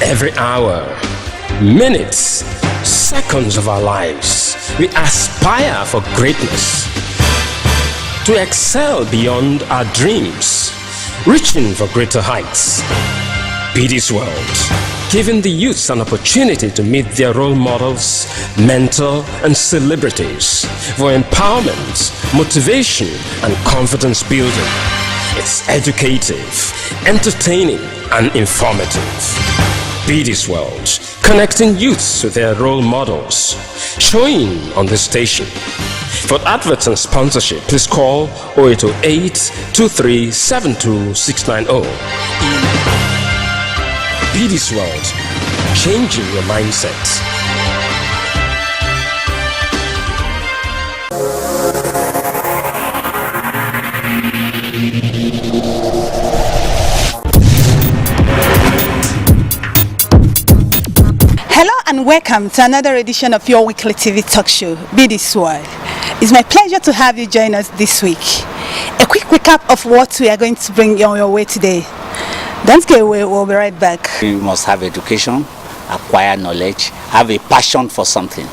Every hour, minutes, seconds of our lives, we aspire for greatness, to excel beyond our dreams, reaching for greater heights. Be this world, giving the youths an opportunity to meet their role models, mentor, and celebrities for empowerment, motivation, and confidence building. It's educative, entertaining, and informative. Be this world, connecting youths with their role models, showing on this station. For adverts and sponsorship, please call 0808 2372 690. Be this world, changing your mindset. Hello and welcome to another edition of your weekly TV talk show, Be This World. It's my pleasure to have you join us this week. A quick recap of what we are going to bring your way today. Don't get away, we'll be right back. You must have education, acquire knowledge, have a passion for something.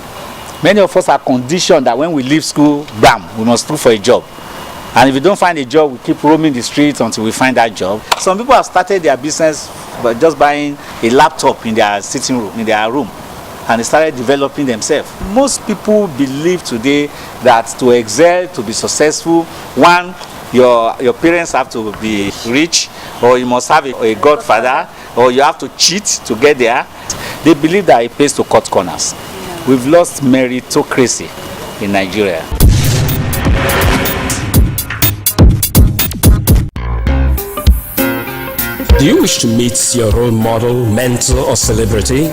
Many of us are conditioned that when we leave school, bam, we must look for a job. And if we don't find a job, we keep roaming the streets until we find that job. Some people have started their business by just buying a laptop in their sitting room, in their room, and they started developing themselves. Most people believe today that to excel, to be successful, one, your parents have to be rich, or you must have a godfather, or you have to cheat to get there. They believe that it pays to cut corners. We've lost meritocracy in Nigeria. Do you wish to meet your role model, mentor, or celebrity?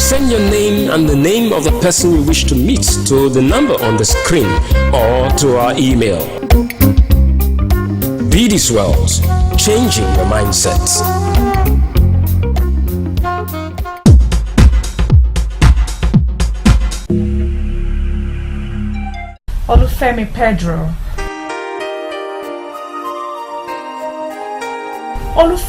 Send your name and the name of the person you wish to meet to the number on the screen or to our email. Be this world, changing your mindset. Femi Pedro.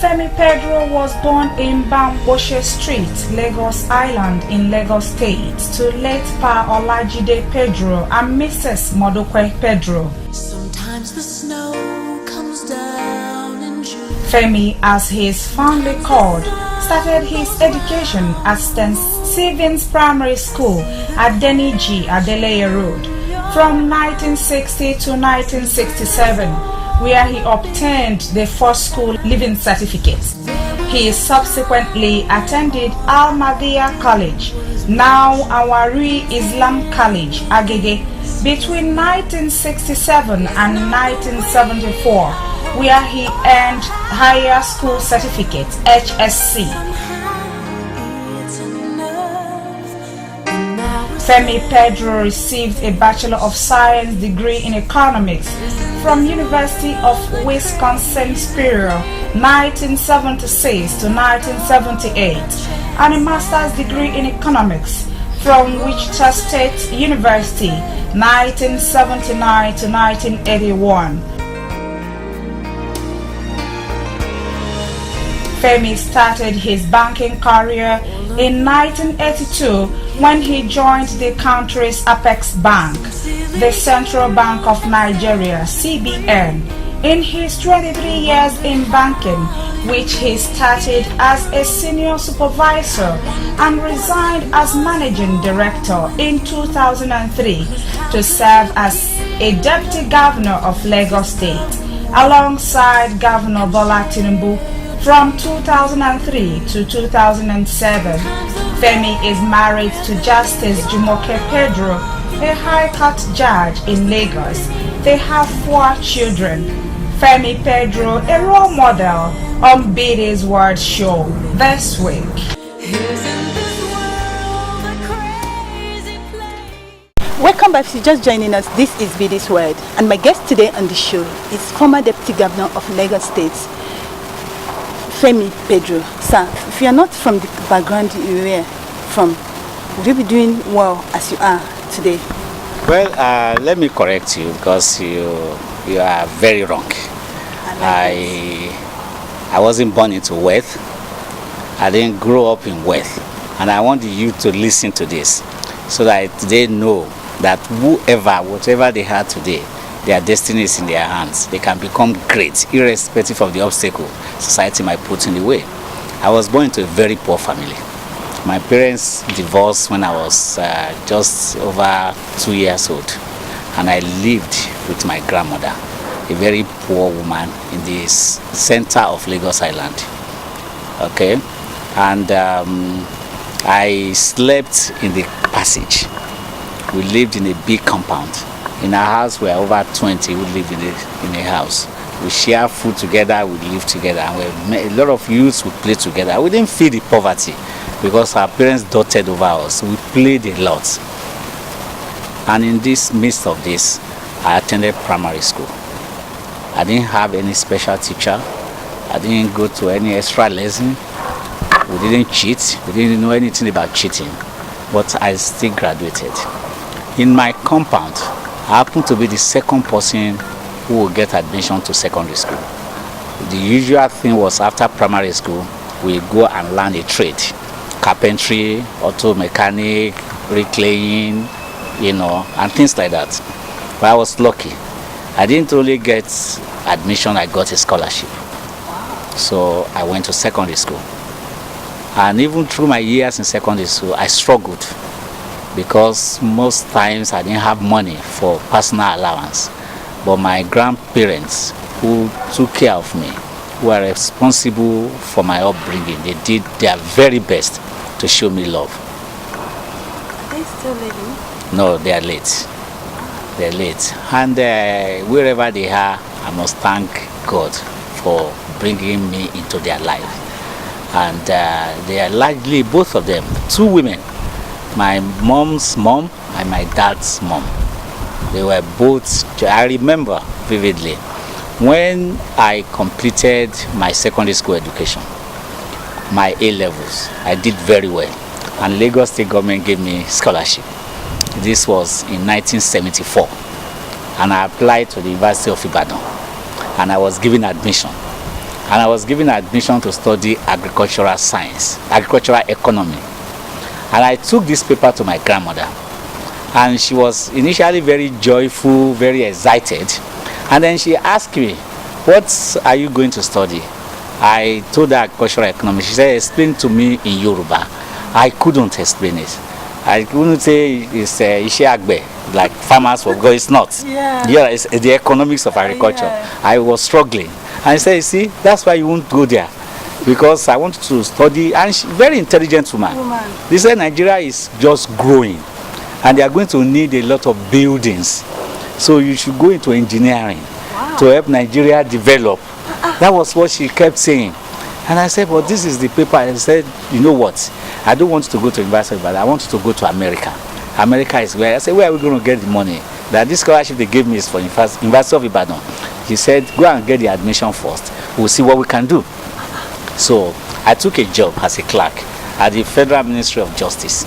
Femi Pedro was born in Bamboshe Street, Lagos Island in Lagos State to late Pa Olajide Pedro and Mrs. Modokwe Pedro. Sometimes the snow comes down in June. Femi, as he is fondly called, started his education at St. Stephen's Primary School at Deniji Adeleye Road from 1960 to 1967. Where he obtained the first school leaving certificate. He subsequently attended Al-Madiyah College, now Awari Islam College, Agege, between 1967 and 1974, where he earned Higher School Certificate, HSC. Femi Pedro received a Bachelor of Science degree in Economics from University of Wisconsin-Superior, 1976 to 1978, and a Master's degree in Economics from Wichita State University, 1979 to 1981. Femi started his banking career in 1982 when he joined the country's Apex Bank, the Central Bank of Nigeria, CBN, in his 23 years in banking, which he started as a senior supervisor and resigned as managing director in 2003 to serve as a deputy governor of Lagos State, alongside Governor Bola Tinubu from 2003 to 2007. Femi is married to Justice Jumoke Pedro, a High Court judge in Lagos. They have 4 children. Femi Pedro, a role model on Be This World show this week. Welcome back. If you're just joining us, this is Be This World, and my guest today on the show is former Deputy Governor of Lagos State, Femi Pedro. Sir, if you are not from the background you were from, would you be doing well as you are today? Well, let me correct you because you are very wrong. I wasn't born into wealth. I didn't grow up in wealth. And I want the youth to listen to this so that they know that whatever they have today, their destiny is in their hands. They can become great, irrespective of the obstacle society might put in the way. I was born into a very poor family. My parents divorced when I was just over 2 years old, and I lived with my grandmother, a very poor woman in the center of Lagos Island. Okay, and I slept in the passage. We lived in a big compound. In our house, we are over 20 who live in a house. We share food together, we live together, and a lot of youths would play together. We didn't feel the poverty because our parents doted over us. We played a lot. And in this midst of this, I attended primary school. I didn't have any special teacher. I didn't go to any extra lesson. We didn't cheat. We didn't know anything about cheating. But I still graduated. In my compound, I happened to be the second person who would get admission to secondary school. The usual thing was after primary school, we go and learn a trade. Carpentry, auto mechanic, bricklaying, and things like that. But I was lucky. I didn't only get admission, I got a scholarship. So I went to secondary school. And even through my years in secondary school, I struggled because most times I didn't have money for personal allowance. But my grandparents, who took care of me, who are responsible for my upbringing, they did their very best to show me love. Are they still living? No, they are late. They're late. And wherever they are, I must thank God for bringing me into their life. And they are largely, both of them, two women. My mom's mom and my dad's mom. They were both, I remember vividly, when I completed my secondary school education, my A-levels, I did very well. And Lagos State government gave me scholarship. This was in 1974. And I applied to the University of Ibadan. And I was given admission. And I was given admission to study agricultural science, agricultural economy. And I took this paper to my grandmother. And she was initially very joyful, very excited. And then she asked me, what are you going to study? I told her agricultural economy. She said, explain to me in Yoruba. I couldn't explain it. I couldn't say it's Ishe Agbe, like farmers will go. It's not. Yeah, it's the economics of agriculture. Yeah. I was struggling. And I said, see, that's why you won't go there. Because I wanted to study, and she, very intelligent woman. They said Nigeria is just growing. And they are going to need a lot of buildings. So you should go into engineering to help Nigeria develop. That was what she kept saying. And I said, but this is the paper. I said, you know what? I don't want to go to University, but I want to go to America. America is where. I said, where are we going to get the money? That this scholarship they gave me is for University of Ibadan. He said, go and get the admission first. We'll see what we can do. So I took a job as a clerk at the Federal Ministry of Justice.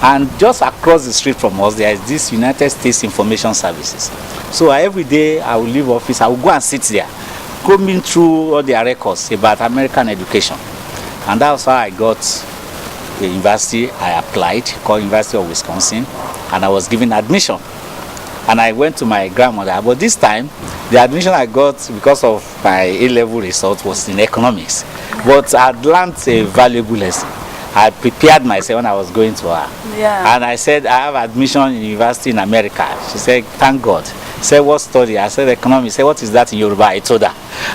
And just across the street from us, there is this United States Information Services. So every day I will leave office, I will go and sit there, combing through all their records about American education. And that's how I got the university I applied, called University of Wisconsin, and I was given admission. And I went to my grandmother, but this time, the admission I got because of my A-level result was in economics. But I learned a valuable lesson. I prepared myself when I was going to her. Yeah. And I said, I have admission in university in America. She said, thank God. She said, what study? I said, economics. She said, what is that in Yoruba? I told her.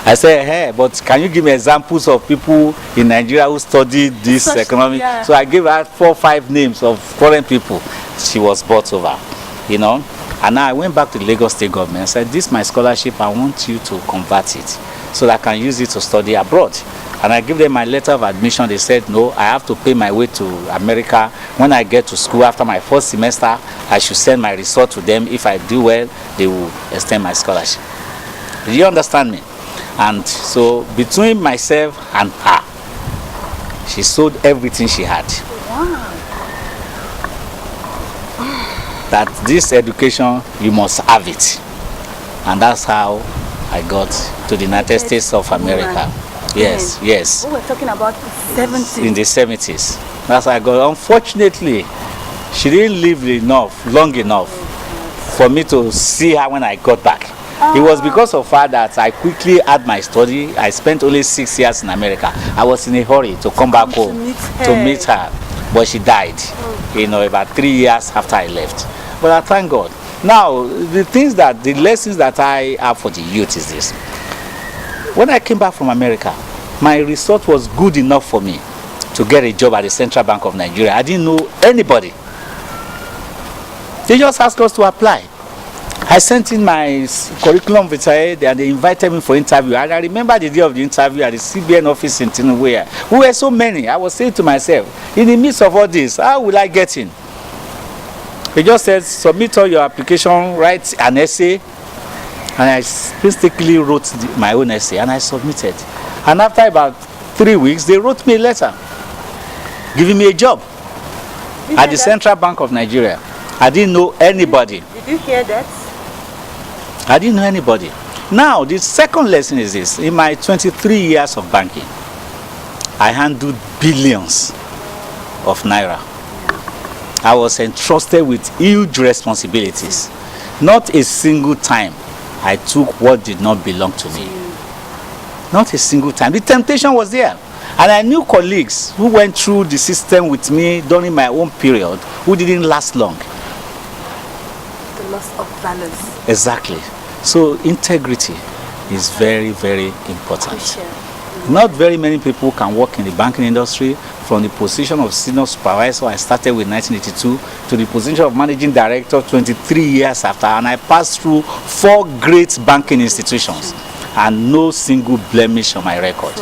I said, hey, but can you give me examples of people in Nigeria who studied this economics? Yeah. So I gave her 4 or 5 names of foreign people. She was bought over, you know. And now I went back to the Lagos State government and said, this is my scholarship. I want you to convert it so that I can use it to study abroad. And I gave them my letter of admission. They said, no, I have to pay my way to America. When I get to school after my first semester, I should send my result to them. If I do well, they will extend my scholarship. Do you understand me? And so between myself and her, she sold everything she had. Wow. That this education, you must have it. And that's how I got to the United States of America. Yes, yes. We were talking about the 70s. In the 70s. That's how I got. Unfortunately, she didn't live long enough for me to see her when I got back. It was because of her that I quickly had my study. I spent only 6 years in America. I was in a hurry to come back home to meet her, but she died. About 3 years after I left. But I thank God. Now, the lessons that I have for the youth is this. When I came back from America, my result was good enough for me to get a job at the Central Bank of Nigeria. I didn't know anybody. They just asked us to apply. I sent in my curriculum vitae and they invited me for interview. And I remember the day of the interview at the CBN office in Tinubu. We were so many. I was saying to myself, in the midst of all this, how will I get in? They just said, submit all your application, write an essay. And I painstakingly wrote my own essay and I submitted. And after about 3 weeks, they wrote me a letter giving me a job at the Central Bank of Nigeria. I didn't know anybody. Did you hear that? I didn't know anybody. Now, the second lesson is this. In my 23 years of banking, I handled billions of naira. I was entrusted with huge responsibilities. Not a single time I took what did not belong to me. Not a single time. The temptation was there. And I knew colleagues who went through the system with me during my own period who didn't last long. The loss of balance. Exactly. So integrity is very, very important. Crucial. Not very many people can work in the banking industry. From the position of senior supervisor, I started with 1982, to the position of managing director 23 years after, and I passed through 4 great banking institutions and no single blemish on my record.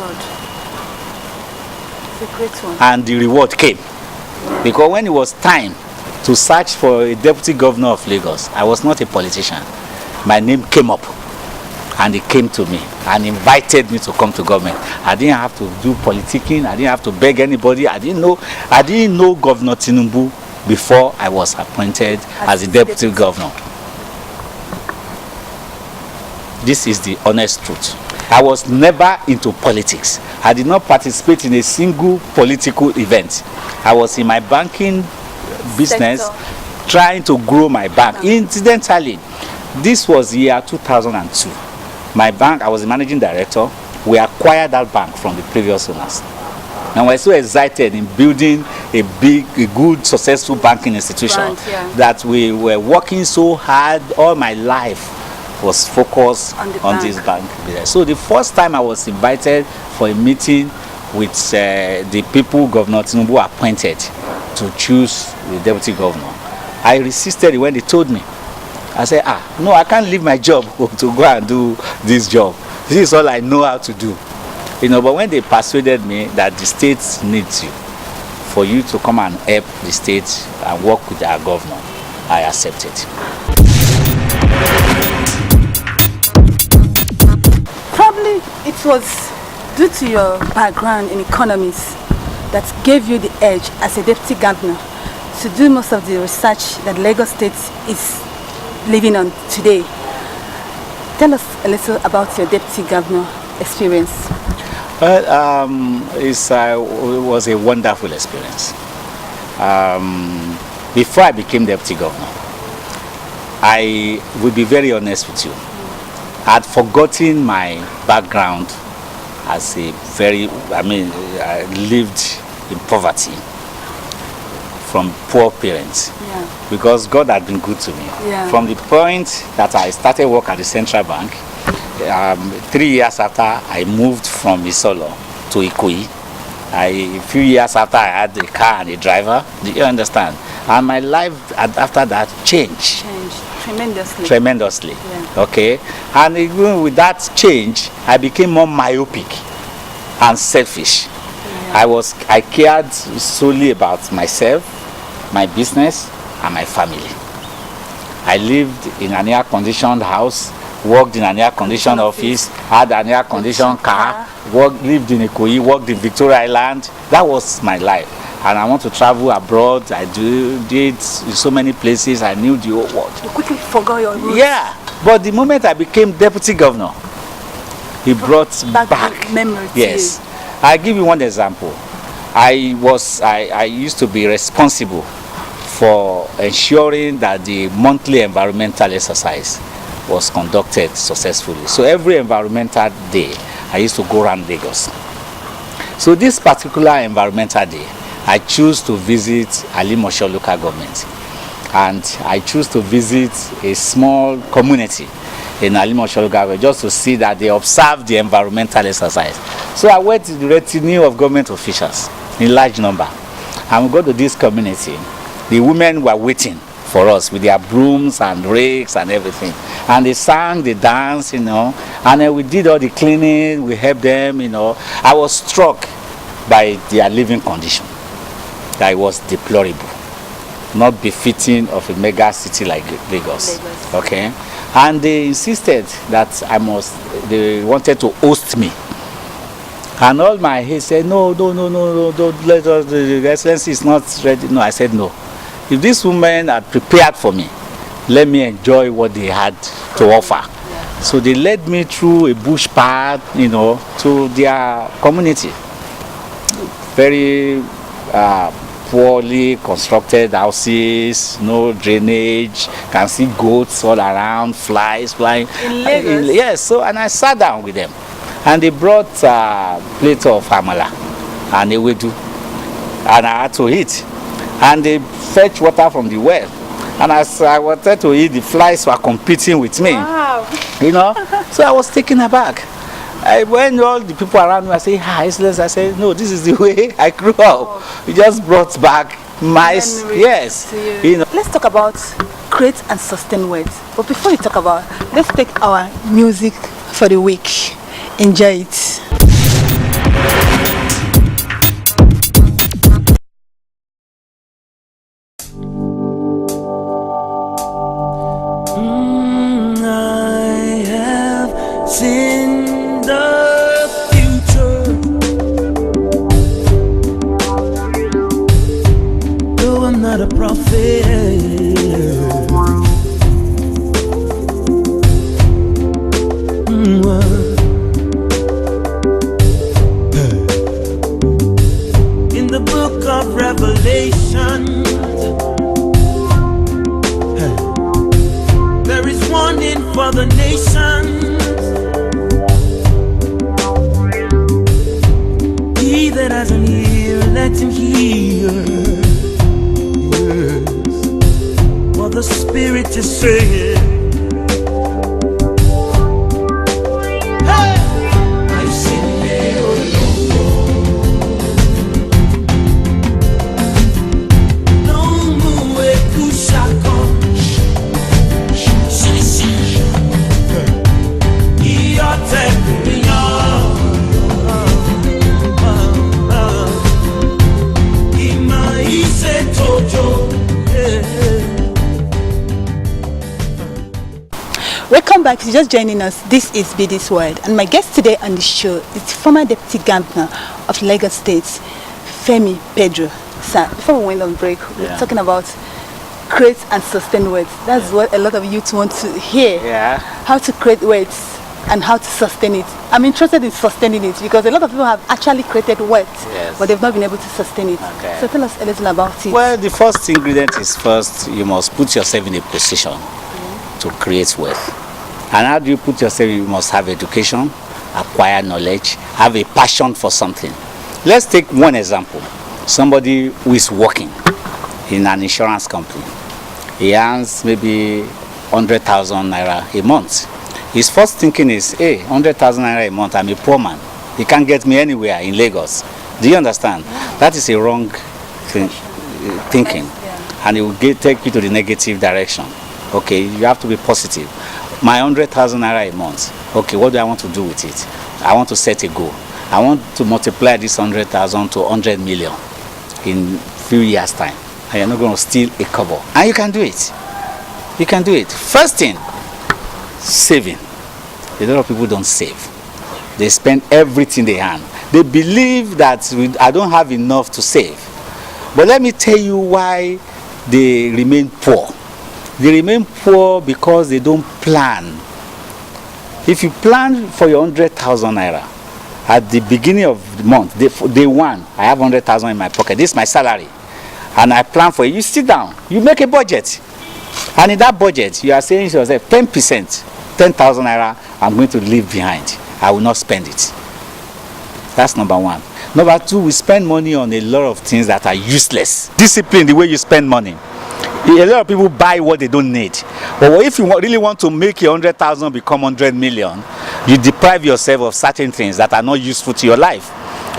It's a great one. And the reward came. Because when it was time to search for a deputy governor of Lagos, I was not a politician. My name came up. And he came to me and invited me to come to government. I didn't have to do politicking. I didn't have to beg anybody. I didn't know Governor Tinubu before I was appointed as the deputy governor. This is the honest truth. I was never into politics. I did not participate in a single political event. I was in my banking business trying to grow my bank. Incidentally, this was the year 2002. My bank, I was the managing director. We acquired that bank from the previous owners. And we're so excited in building a good, successful banking institution that we were working so hard. All my life was focused on this bank. So the first time I was invited for a meeting with the people Governor Tinubu appointed to choose the deputy governor, I resisted when they told me. I said, no, I can't leave my job to go and do this job. This is all I know how to do. But when they persuaded me that the state needs you, for you to come and help the state and work with our governor, I accepted. Probably it was due to your background in economics that gave you the edge as a deputy governor to do most of the research that Lagos State is living on today. Tell us a little about your deputy governor experience. Well, it was a wonderful experience. Before I became deputy governor, I will be very honest with you. I had forgotten my background as I lived in poverty from poor parents, because God had been good to me. From the point that I started work at the Central Bank, 3 years after I moved from Isolo to Ikoyi, a few years after I had a car and a driver. Do you understand? And my life after that changed tremendously. Okay, and even with that change, I became more myopic and selfish. I cared solely about myself, my business, and my family. I lived in an air-conditioned house, worked in an air-conditioned office, had an air-conditioned car, lived in Ikoyi, worked in Victoria Island. That was my life. And I want to travel abroad. I did in so many places. I knew the whole world. You quickly forgot your roots. Yeah, but the moment I became deputy governor, He brought back back. memory to Yes. you. I'll give you one example. I used to be responsible for ensuring that the monthly environmental exercise was conducted successfully. So every environmental day, I used to go around Lagos. So this particular environmental day, I choose to visit Alimosho local government, and I choose to visit a small community in Alimosho local government just to see that they observe the environmental exercise. So I went to the retinue of government officials in large number, and we go to this community. The women were waiting for us with their brooms and rakes and everything, and they sang, they danced, and then we did all the cleaning, we helped them. I was struck by their living condition, that it was deplorable, not befitting of a mega city like Lagos. Okay, and they insisted that they wanted to host me, and all my head said, no, don't let us, the excellency is not ready. No, I said no. If these women had prepared for me, let me enjoy what they had to offer. So they led me through a bush path, to their community. Very poorly constructed houses, no drainage, can see goats all around, flies flying. In Lagos? Yes, and I sat down with them. And they brought a plate of amala and ewedu, and I had to eat. And they fetch water from the well, and as I wanted to eat, the flies were competing with me. Wow. So I was taken aback. When all the people around me, I say, "Hi, Excellence," I said, "No, this is the way I grew up." It just brought back my Memories yes. to you. Let's talk about create and sustain words. But before you talk about, let's take our music for the week. Enjoy it. I have seen the future, though I'm not a prophet. In the book of Revelation, there is warning for the nations. He that has an ear, let him hear. Yes. What the Spirit is saying. Hey! I've seen it no more kushako. Welcome back. If you're just joining us, this is Be This Word, and my guest today on the show is former Deputy Governor of Lagos State, Femi Pedro. Sir, before we went on break, we were talking about create and sustain words. That's what a lot of youth want to hear. Yeah. How to create words and how to sustain it. I'm interested in sustaining it because a lot of people have actually created words, but they've not been able to sustain it. Okay. So tell us a little about it. Well, the first ingredient is first you must put yourself in a position to create wealth. And how do you put yourself? You must have education, acquire knowledge, have a passion for something. Let's take one example. Somebody who is working in an insurance company. He earns maybe 100,000 naira a month. His first thinking is, hey, 100,000 naira a month, I'm a poor man. He can't get me anywhere in Lagos. Do you understand? That is a wrong thinking. And it will take you to the negative direction. Okay, you have to be positive. My 100,000 naira a month. Okay, what do I want to do with it? I want to set a goal. I want to multiply this 100,000 to 100 million in a few years' time. And you're not going to steal a kobo. And you can do it. You can do it. First thing, saving. A lot of people don't save. They spend everything they have. They believe that I don't have enough to save. But let me tell you why they remain poor. They remain poor because they don't plan If you plan for your 100,000 naira at the beginning of the month, day one, I have 100,000 in my pocket. This is my salary, and I plan for it. You sit down, you make a budget, and in that budget, you are saying to yourself, 10%, 10,000 naira, I'm going to leave behind. I will not spend it. That's number one. Number two, we spend money on a lot of things that are useless. Discipline, the way you spend money. A lot of people buy what they don't need. But if you really want to make your 100,000 become 100 million, you deprive yourself of certain things that are not useful to your life.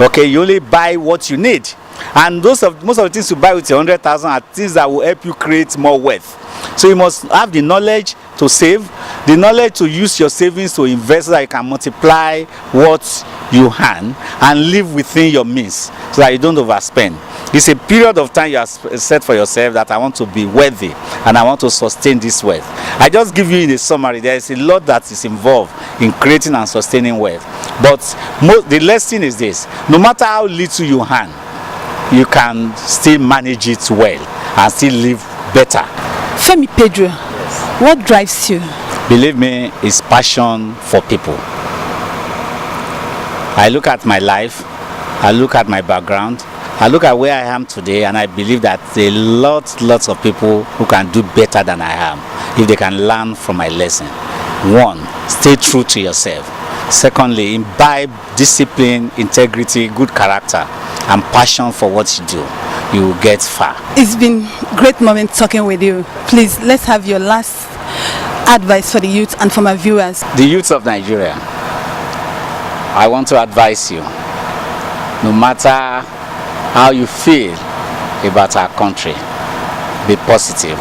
Okay, you only buy what you need. And most of the things you buy with your 100,000 are things that will help you create more wealth. So you must have the knowledge to save, the knowledge to use your savings to invest so that you can multiply what you earn and live within your means so that you don't overspend. It's a period of time you have set for yourself that I want to be wealthy and I want to sustain this wealth. I just give you in a summary, there is a lot that is involved in creating and sustaining wealth. But the lesson is this: no matter how little you earn, you can still manage it well and still live better. Femi Pedro, what drives you? Believe me, it's passion for people. I look at my life, I look at my background, I look at where I am today, and I believe that there are lots of people who can do better than I am if they can learn from my lesson. One, stay true to yourself. Secondly, imbibe discipline, integrity, good character, and passion for what you do. You will get far. It's been a great moment talking with you. Please, let's have your last advice for the youth and for my viewers. The youth of Nigeria, I want to advise you, no matter how you feel about our country, be positive.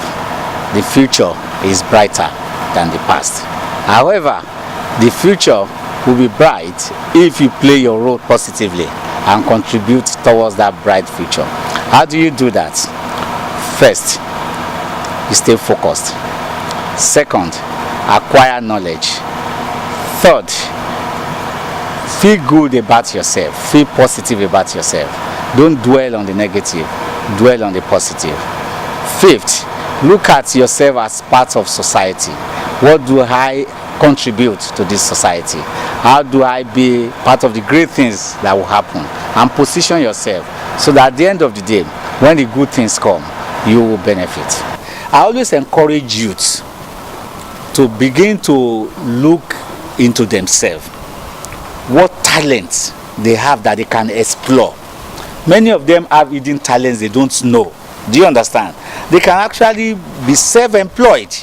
The future is brighter than the past. However, the future will be bright if you play your role positively and contribute towards that bright future. How do you do that? First, you stay focused. Second, acquire knowledge. Third, feel good about yourself. Feel positive about yourself. Don't dwell on the negative, dwell on the positive. Fifth, look at yourself as part of society. What do I contribute to this society? How do I be part of the great things that will happen? And position yourself so that at the end of the day, when the good things come, you will benefit. I always encourage youth to begin to look into themselves. What talents they have that they can explore. Many of them have hidden talents they don't know. Do you understand? They can actually be self-employed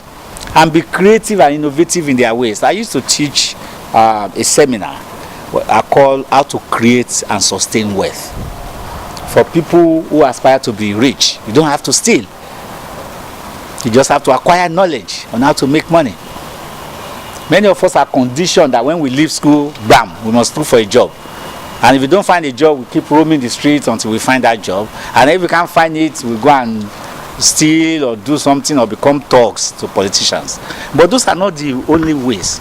and be creative and innovative in their ways. I used to teach a seminar I call How to Create and Sustain Wealth. For people who aspire to be rich, you don't have to steal. You just have to acquire knowledge on how to make money. Many of us are conditioned that when we leave school, bam, we must look for a job. And if we don't find a job, we keep roaming the streets until we find that job. And if we can't find it, we go and steal or do something or become thugs to politicians. But those are not the only ways.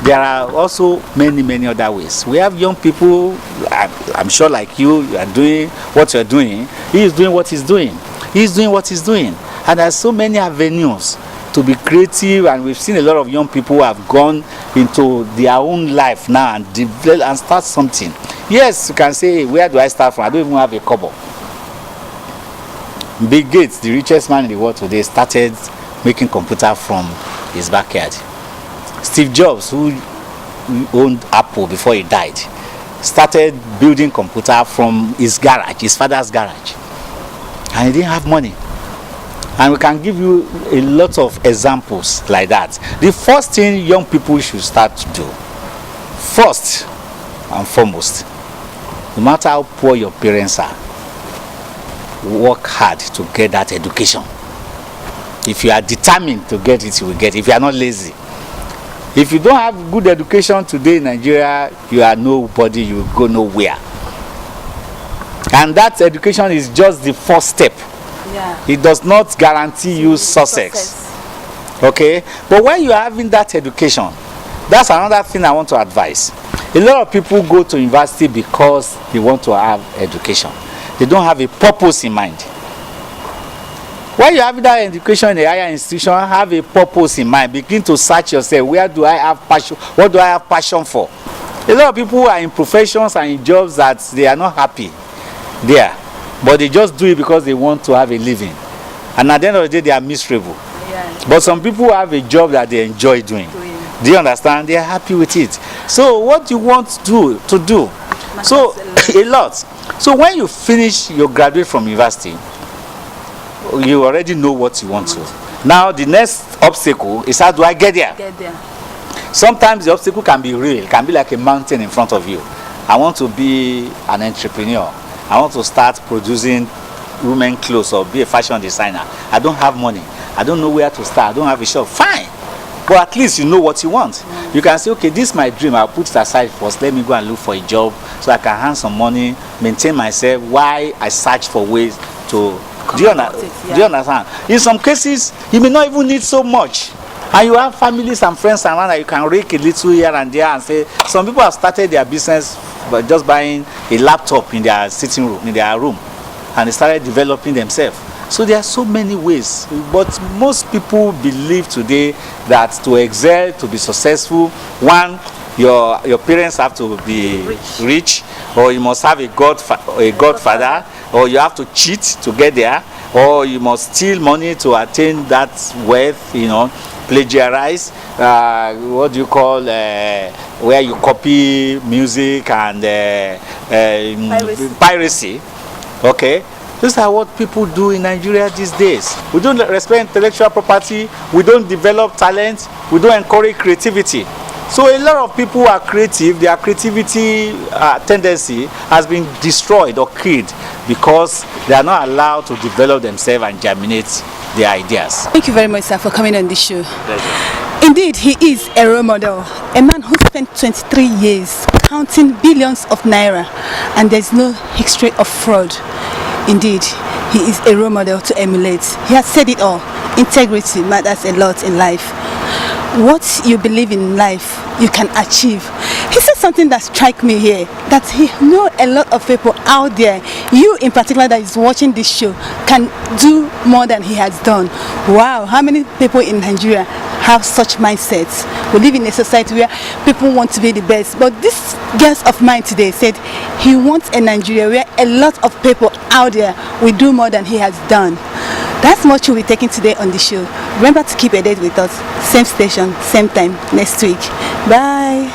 There are also many other ways. We have young people, I'm sure like you are doing what you're doing. He is doing what he's doing. He's doing what he's doing. And there's so many avenues to be creative, and we've seen a lot of young people who have gone into their own life now and develop and start something. Yes, you can say, where do I start from? I don't even have a kobo. Bill Gates, the richest man in the world today, started making computer from his backyard. Steve Jobs, who owned Apple before he died, started building computer from his garage, his father's garage. And he didn't have money. And we can give you a lot of examples like that. The first thing young people should start to do, first and foremost, no matter how poor your parents are, work hard to get that education. If you are determined to get it, you will get it. If you are not lazy. If you don't have good education today in Nigeria, you are nobody, you will go nowhere. And that education is just the first step. Yeah. It does not guarantee you success. Okay? But when you are having that education, that's another thing I want to advise. A lot of people go to university because they want to have education. They don't have a purpose in mind. When you have that education in a higher institution, have a purpose in mind. Begin to search yourself. Where do I have passion? What do I have passion for? A lot of people are in professions and in jobs that they are not happy there, but they just do it because they want to have a living. And at the end of the day, they are miserable. Yeah. But some people have a job that they enjoy doing. Do you understand? They are happy with it. So what do you want to do? So a lot. So when you finish, you graduate from university, you already know what you want to. Now the next obstacle is, how do I get there? Get there. Sometimes the obstacle can be real. It can be like a mountain in front of you. I want to be an entrepreneur. I want to start producing women clothes or be a fashion designer. I don't have money. I don't know where to start. I don't have a shop. Fine. But at least you know what you want. You can say, okay, this is my dream. I'll put it aside first. Let me go and look for a job so I can earn some money, maintain myself while I search for ways to... Do you understand? In some cases, you may not even need so much. And you have families and friends around that you can rake a little here and there and say, some people have started their business by just buying a laptop in their sitting room, in their room, and they started developing themselves. So there are so many ways, but most people believe today that to excel, to be successful, one, your parents have to be rich, or you must have a godfather, or you have to cheat to get there, or you must steal money to attain that wealth, you know, plagiarize, what do you call, where you copy music and piracy. Okay, these are what people do in Nigeria these days. We don't respect intellectual property, we don't develop talent, we don't encourage creativity. So a lot of people are creative, their creativity tendency has been destroyed or killed because they are not allowed to develop themselves and germinate their ideas. Thank you very much, sir, for coming on the show. Pleasure. Indeed, he is a role model, a man who spent 23 years counting billions of naira, and there's no history of fraud. Indeed, he is a role model to emulate. He has said it all. Integrity matters a lot in life. What you believe in life, you can achieve. He said something that struck me here, that he know a lot of people out there, you in particular that is watching this show, can do more than he has done. Wow, how many people in Nigeria have such mindsets? We live in a society where people want to be the best, but this guest of mine today said he wants a Nigeria where a lot of people out there will do more than he has done. That's what you'll be taking today on the show. Remember to keep a date with us. Same station, same time next week. Bye.